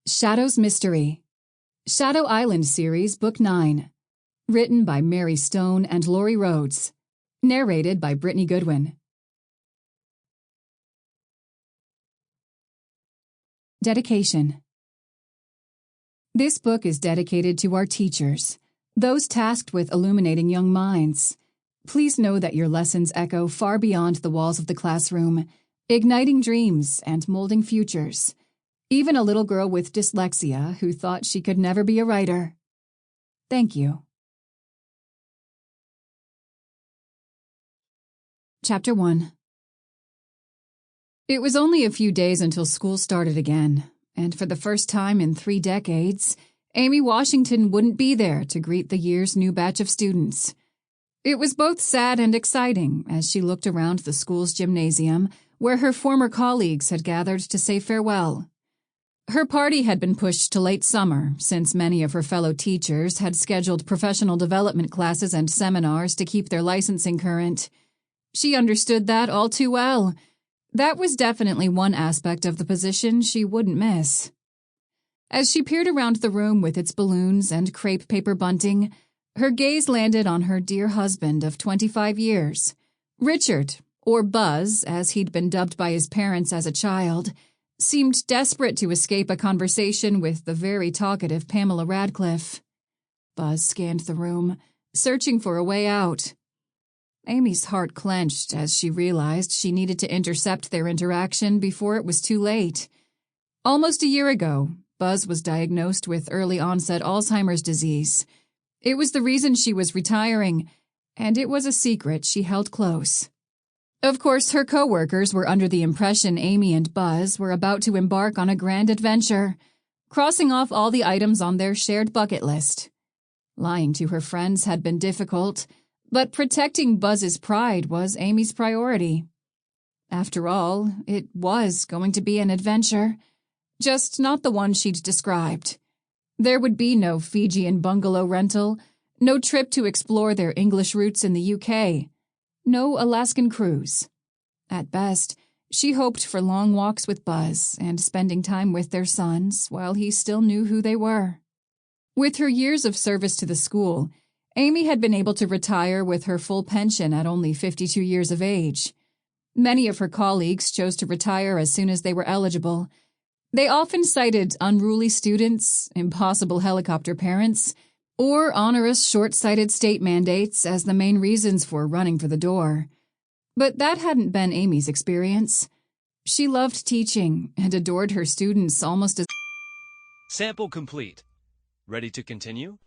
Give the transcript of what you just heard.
Shadow's Mystery. Shadow Island Series, Book 9. Written by Mary Stone and Lori Rhodes. Narrated by Brittany Goodwin. Dedication. This book is dedicated to our teachers, those tasked with illuminating young minds. Please know that your lessons echo far beyond the walls of the classroom, igniting dreams and molding futures. Even a little girl with dyslexia who thought she could never be a writer. Thank you. Chapter 1. It was only a few days until school started again, and for the first time in 3 decades, Amy Washington wouldn't be there to greet the year's new batch of students. It was both sad and exciting as she looked around the school's gymnasium where her former colleagues had gathered to say farewell. Her party had been pushed to late summer since many of her fellow teachers had scheduled professional development classes and seminars to keep their licensing current. She understood that all too well. That was definitely one aspect of the position she wouldn't miss. As she peered around the room with its balloons and crepe paper bunting, her gaze landed on her dear husband of 25 years. Richard, or Buzz, as he'd been dubbed by his parents as a child, seemed desperate to escape a conversation with the very talkative Pamela Radcliffe. Buzz scanned the room, searching for a way out. Amy's heart clenched as she realized she needed to intercept their interaction before it was too late. Almost a year ago, Buzz was diagnosed with early-onset Alzheimer's disease. It was the reason she was retiring, and it was a secret she held close. Of course, her co-workers were under the impression Amy and Buzz were about to embark on a grand adventure, crossing off all the items on their shared bucket list. Lying to her friends had been difficult, but protecting Buzz's pride was Amy's priority. After all, it was going to be an adventure, just not the one she'd described. There would be no Fijian bungalow rental, no trip to explore their English roots in the UK, no Alaskan cruise. At best, she hoped for long walks with Buzz and spending time with their sons while he still knew who they were. With her years of service to the school, Amy had been able to retire with her full pension at only 52 years of age. Many of her colleagues chose to retire as soon as they were eligible. They often cited unruly students, impossible helicopter parents, or onerous short-sighted state mandates as the main reasons for running for the door. But that hadn't been Amy's experience. She loved teaching and adored her students almost as... Sample complete. Ready to continue?